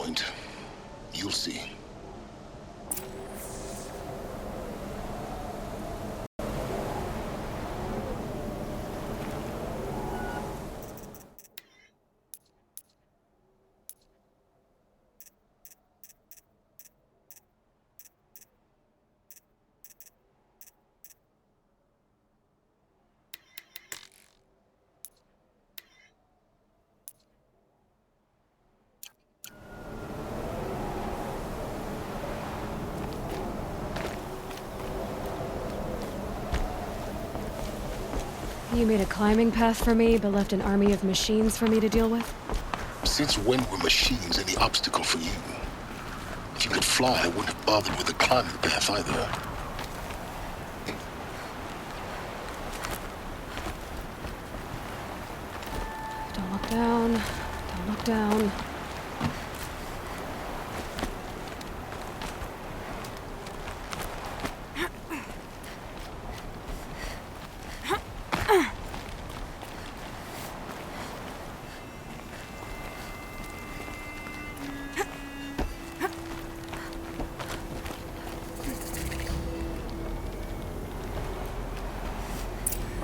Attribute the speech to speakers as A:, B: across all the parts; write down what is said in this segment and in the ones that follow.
A: point. You'll see.
B: You made a climbing path for me, but left an army of machines for me to deal with?
A: Since when were machines any obstacle for you? If you could fly, I wouldn't have bothered with the climbing path either.
B: Don't look down. Don't look down.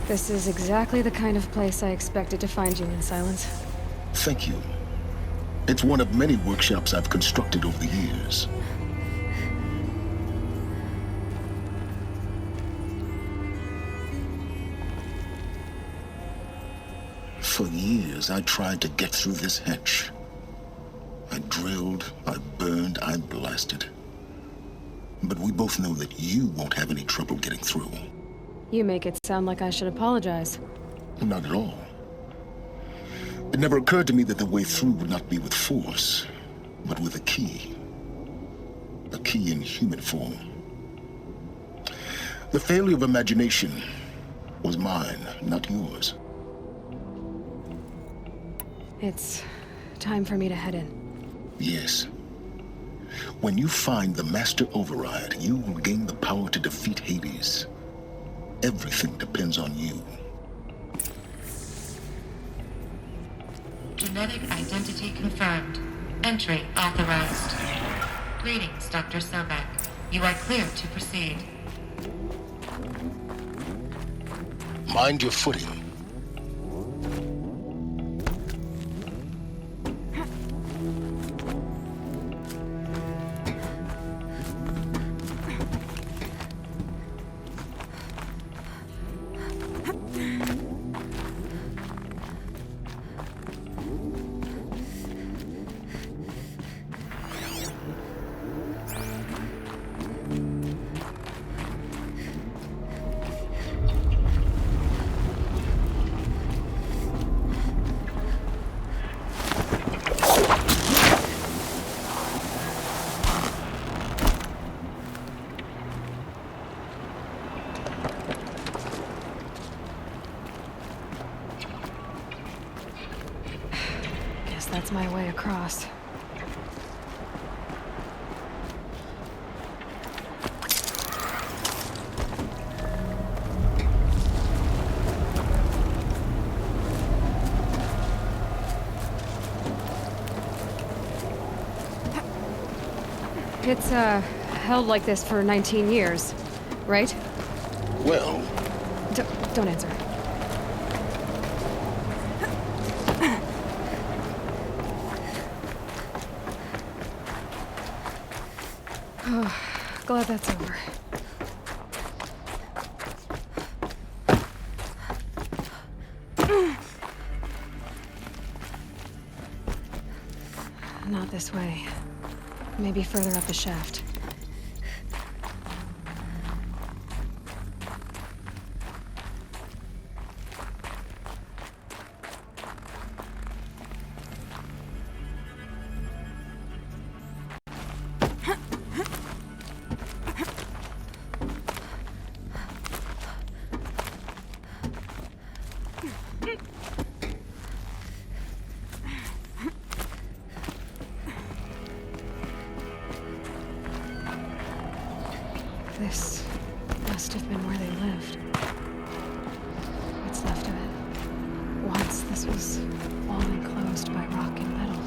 B: This is exactly the kind of place I expected to find you in, Silence.
A: Thank you. It's one of many workshops I've constructed over the years. For years, I tried to get through this hatch. I drilled, I burned, I blasted. But we both know that you won't have any trouble getting through.
B: You make it sound like I should apologize.
A: Not at all. It never occurred to me that the way through would not be with force, but with a key. A key in human form. The failure of imagination was mine, not yours.
B: It's time for me to head in.
A: Yes. When you find the Master Override, you will gain the power to defeat Hades. Everything depends on you.
C: Genetic identity confirmed. Entry authorized. Greetings, Dr. Sobek. You are clear to proceed.
A: Mind your footing.
B: That's my way across. It's, held like this for 19 years, right?
A: Well...
B: Don't answer. Oh, glad that's over. Not this way. Maybe further up the shaft. This must have been where they lived. What's left of it. Once this was all enclosed by rock and metal.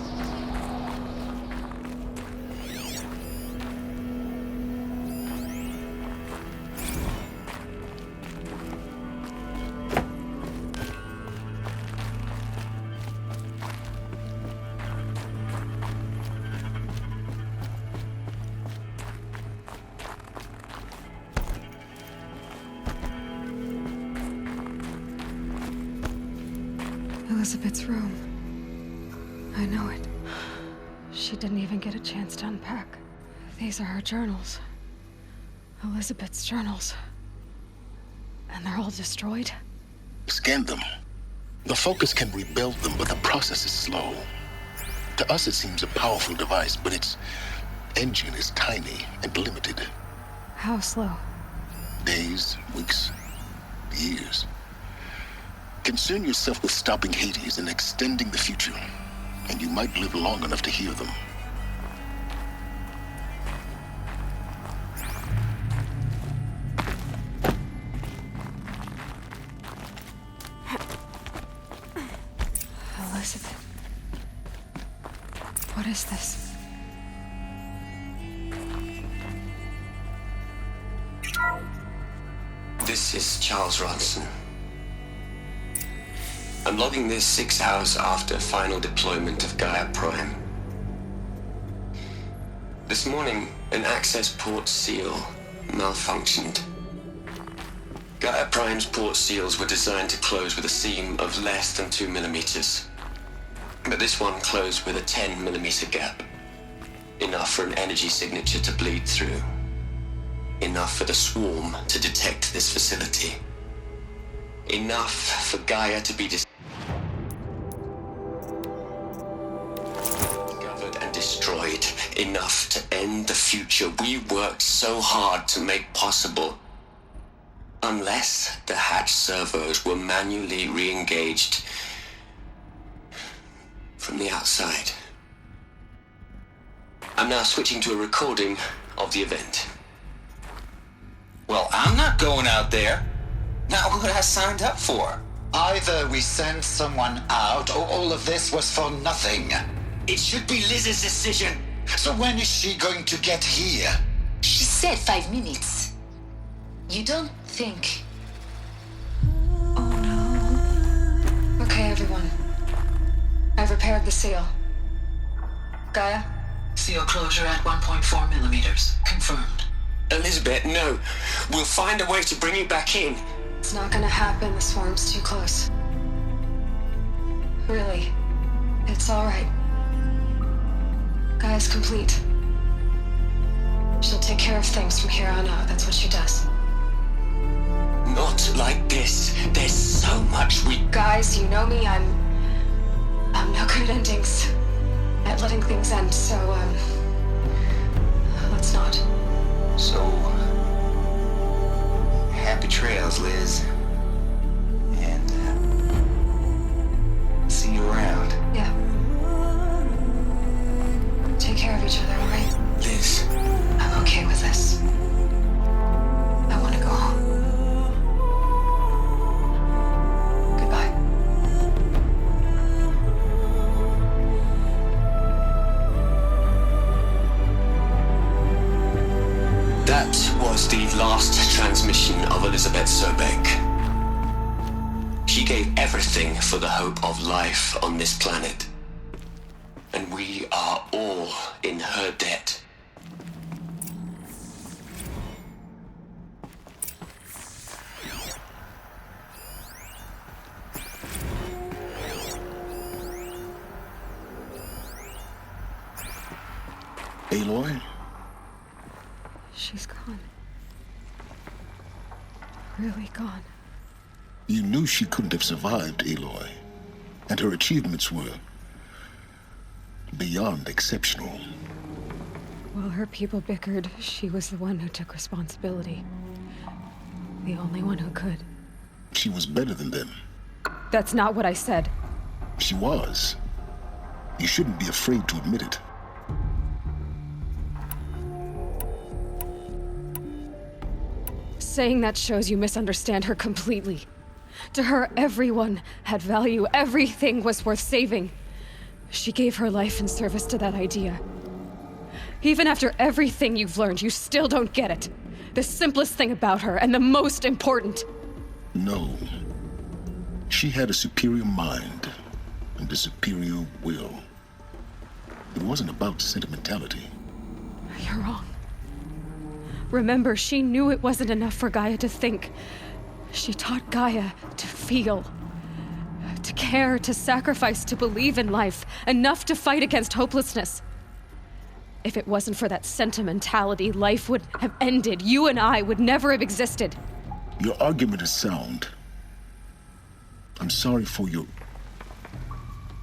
B: Elizabeth's room. I know it. She didn't even get a chance to unpack. These are her journals. Elizabeth's journals. And they're all destroyed?
A: Scan them. The Focus can rebuild them, but the process is slow. To us, it seems a powerful device, but its engine is tiny and limited.
B: How slow?
A: Days, weeks, years. Concern yourself with stopping Hades and extending the future, and you might live long enough to hear them.
B: Elizabeth. What is this?
D: This is Charles Ronson. I'm logging this 6 hours after final deployment of Gaia Prime. This morning, an access port seal malfunctioned. Gaia Prime's port seals were designed to close with a seam of less than 2 millimeters. But this one closed with a 10 millimeter gap. Enough for an energy signature to bleed through. Enough for the swarm to detect this facility. Enough for Gaia to be discovered and destroyed. Enough to end the future we worked so hard to make possible. Unless the hatch servos were manually re-engaged from the outside. I'm now switching to a recording of the event.
E: Well, I'm not going out there. Not what I signed up for.
F: Either we send someone out, or all of this was for nothing.
E: It should be Liz's decision.
F: So when is she going to get here?
G: She said 5 minutes. You don't think...
B: Okay, everyone. I've repaired the seal. Gaia?
H: Seal closure at 1.4 millimeters. Confirmed.
D: Elizabeth, no. We'll find a way to bring you back in.
B: It's not gonna happen. The swarm's too close. Really. It's all right. Gaia's complete. She'll take care of things from here on out. That's what she does.
D: Not like this. There's so much we...
B: Guys, you know me. I'm no good at endings. At letting things end, so, let's not.
E: So, happy trails, Liz. And, see you around.
B: Yeah. Take care of each other, all right?
D: Liz.
B: I'm okay with this. I want to go home. Goodbye.
D: That was the last transmission of Elizabeth Sobek. She gave everything for the hope of life on this planet. And we are all in her debt.
A: Aloy?
B: She's gone. Really gone.
A: You knew she couldn't have survived, Aloy. And her achievements were beyond exceptional.
B: While her people bickered, she was the one who took responsibility. The only one who could.
A: She was better than them.
B: That's not what I said.
A: She was. You shouldn't be afraid to admit it.
B: Saying that shows you misunderstand her completely. To her, everyone had value. Everything was worth saving. She gave her life in service to that idea. Even after everything you've learned, you still don't get it. The simplest thing about her, and the most important.
A: No. She had a superior mind and a superior will. It wasn't about sentimentality.
B: You're wrong. Remember, she knew it wasn't enough for Gaia to think. She taught Gaia to feel. To care, to sacrifice, to believe in life, enough to fight against hopelessness. If it wasn't for that sentimentality, life would have ended. You and I would never have existed.
A: Your argument is sound. I'm sorry for your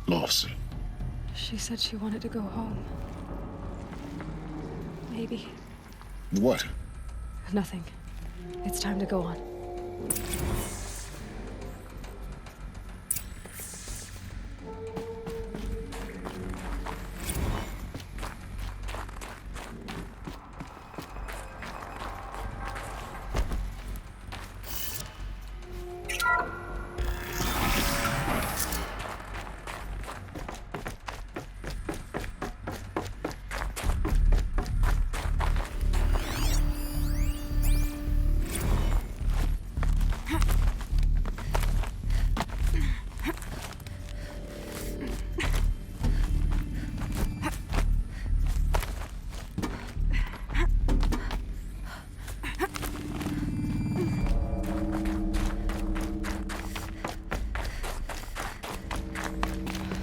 A: loss.
B: She said she wanted to go home. Maybe.
A: What?
B: Nothing. It's time to go on.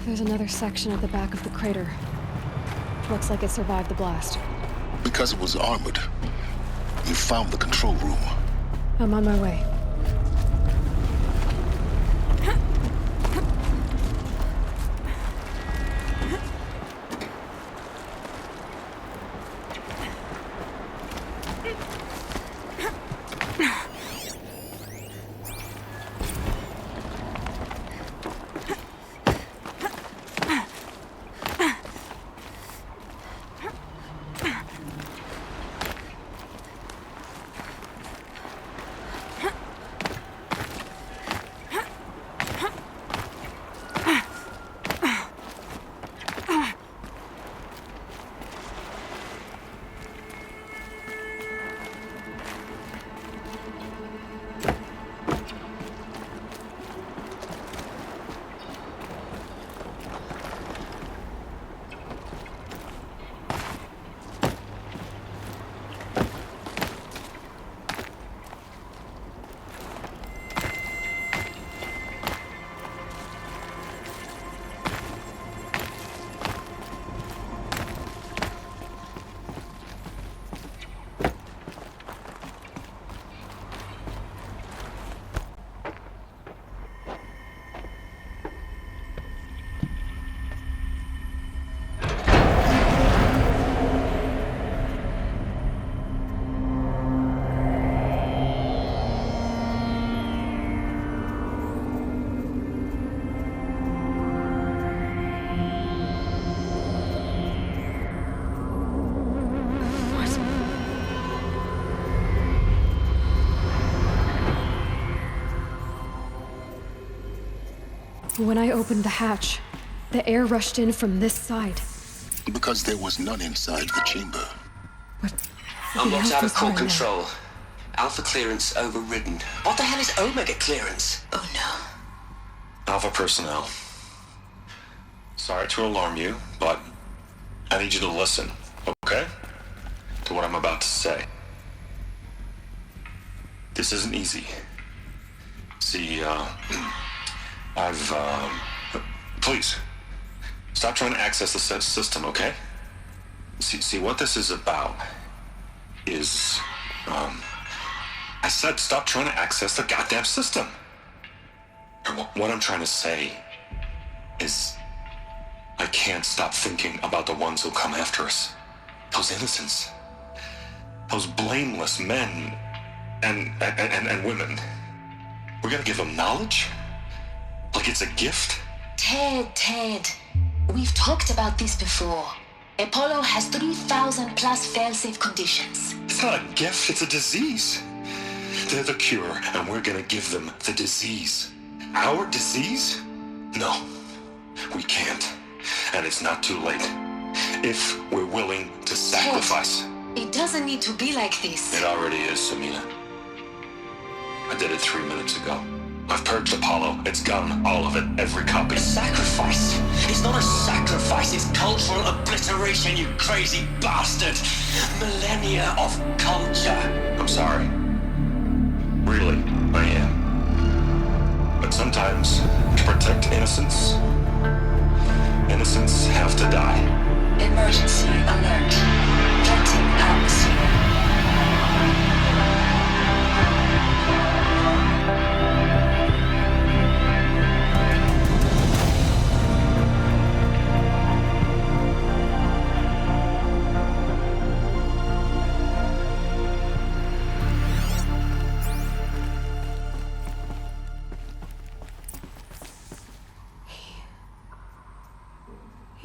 B: There's another section at the back of the crater. Looks like it survived the blast.
A: Because it was armored. You found the control room.
B: I'm on my way. When I opened the hatch, the air rushed in from this side.
A: Because there was none inside the chamber.
B: But
D: I'm locked out of core
B: right
D: control. Alpha clearance overridden. What the hell is Omega clearance?
G: Oh no.
I: Alpha personnel. Sorry to alarm you, but I need you to listen, okay? To what I'm about to say. This isn't easy. See, please, stop trying to access the system, okay? See, what this is about is, I said stop trying to access the goddamn system. What I'm trying to say is, I can't stop thinking about the ones who come after us. Those innocents. Those blameless men and women. We're gonna give them knowledge? Like it's a gift?
G: Ted. We've talked about this before. Apollo has 3,000 plus fail-safe conditions.
I: It's not a gift, it's a disease. They're the cure, and we're gonna give them the disease. Our disease? No, we can't. And it's not too late. If we're willing to sacrifice.
G: Ted, it doesn't need to be like this.
I: It already is, Samina. I did it 3 minutes ago. I've purged Apollo. It's gone. All of it. Every copy.
D: A sacrifice? It's not a sacrifice, it's cultural obliteration, you crazy bastard! Millennia of culture!
I: I'm sorry. Really, I am. But sometimes, to protect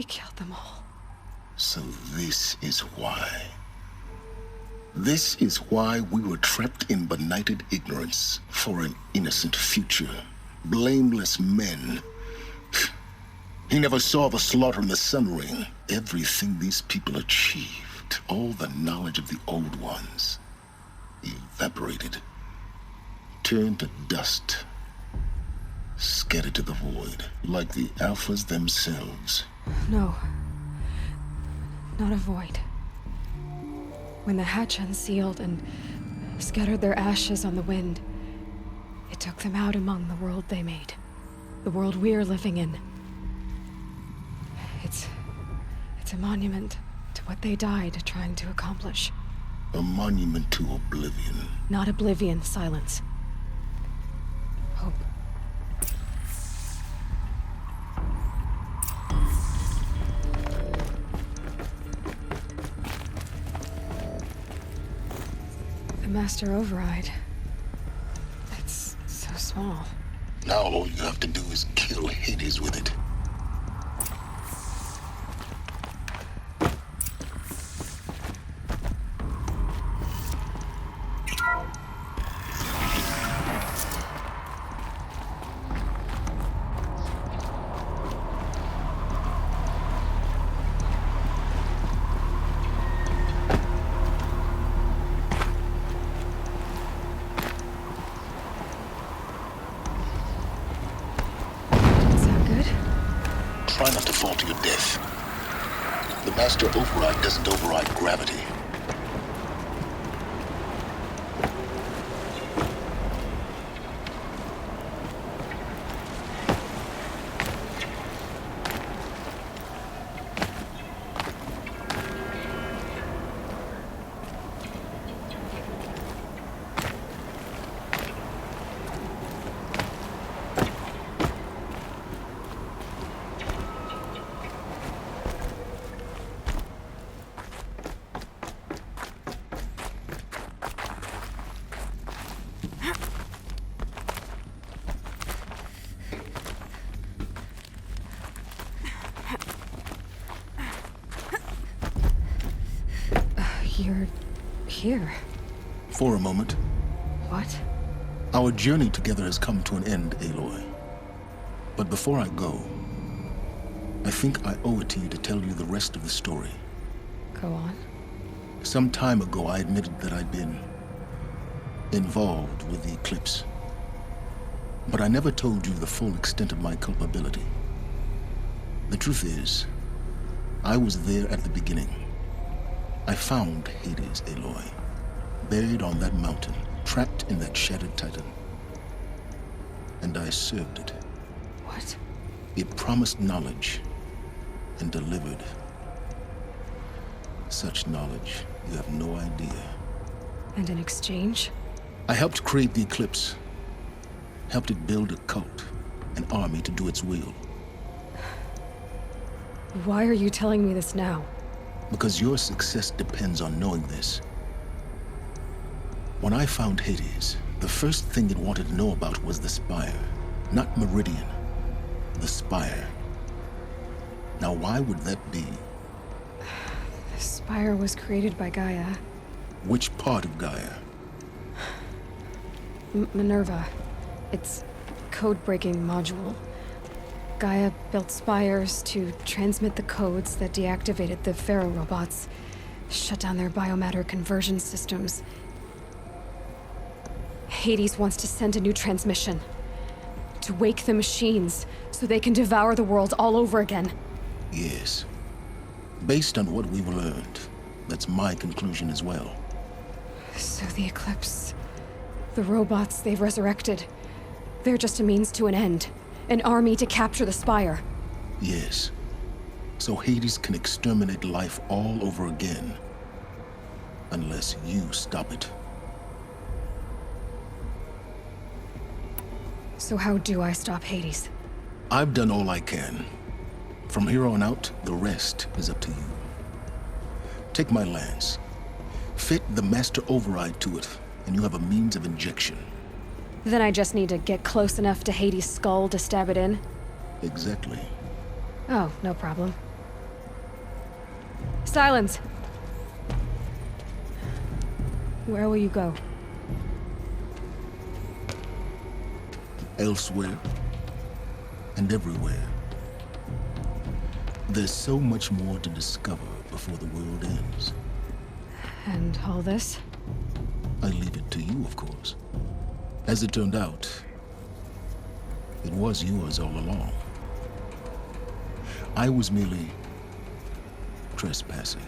B: killed them all.
A: So this is why. This is why we were trapped in benighted ignorance for an innocent future. Blameless men. He never saw the slaughter in the Sun Ring. Everything these people achieved, all the knowledge of the old ones, evaporated, turned to dust, scattered to the void, like the Alphas themselves.
B: No. Not a void. When the hatch unsealed and scattered their ashes on the wind, it took them out among the world they made. The world we're living in. It's a monument to what they died trying to accomplish.
A: A monument to oblivion.
B: Not oblivion, silence. Hope. The Master Override. It's so small.
A: Now all you have to do is kill Hades with it. Try not to fall to your death. The Master Override doesn't override gravity.
B: You're here.
A: For a moment.
B: What?
A: Our journey together has come to an end, Aloy. But before I go, I think I owe it to you to tell you the rest of the story.
B: Go on.
A: Some time ago, I admitted that I'd been involved with the eclipse. But I never told you the full extent of my culpability. The truth is, I was there at the beginning. I found Hades, Aloy, buried on that mountain, trapped in that shattered titan. And I served it.
B: What?
A: It promised knowledge and delivered. Such knowledge, you have no idea.
B: And in exchange?
A: I helped create the eclipse. Helped it build a cult, an army to do its will.
B: Why are you telling me this now?
A: Because your success depends on knowing this. When I found Hades, the first thing it wanted to know about was the Spire. Not Meridian. The Spire. Now why would that be?
B: The Spire was created by Gaia.
A: Which part of Gaia?
B: Minerva. Its code-breaking module. Gaia built spires to transmit the codes that deactivated the Pharaoh robots, shut down their biomatter conversion systems. Hades wants to send a new transmission. To wake the machines, so they can devour the world all over again.
A: Yes. Based on what we've learned, that's my conclusion as well.
B: So the Eclipse, the robots they've resurrected, they're just a means to an end. An army to capture the Spire.
A: Yes. So Hades can exterminate life all over again. Unless you stop it.
B: So how do I stop Hades?
A: I've done all I can. From here on out, the rest is up to you. Take my lance. Fit the Master Override to it, and you have a means of injection.
B: Then I just need to get close enough to Hades' skull to stab it in?
A: Exactly.
B: Oh, no problem. Silence. Where will you go?
A: Elsewhere and everywhere. There's so much more to discover before the world ends.
B: And all this?
A: I leave it to you, of course. As it turned out, it was yours all along. I was merely trespassing.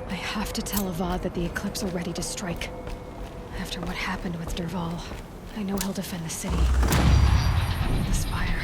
B: I have to tell Avad that the Eclipse are ready to strike. After what happened with Derval, I know he'll defend the city. The Spire.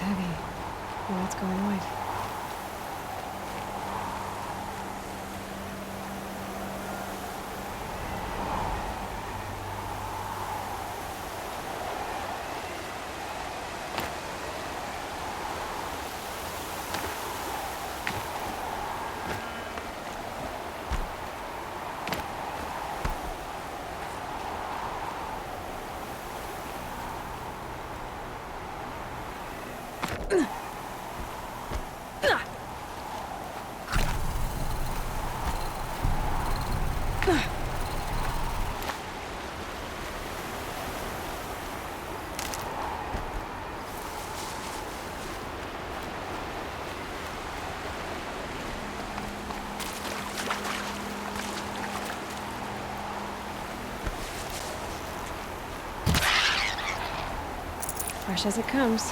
B: heavy. Now it's going white. Fresh as it comes.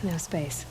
B: No space.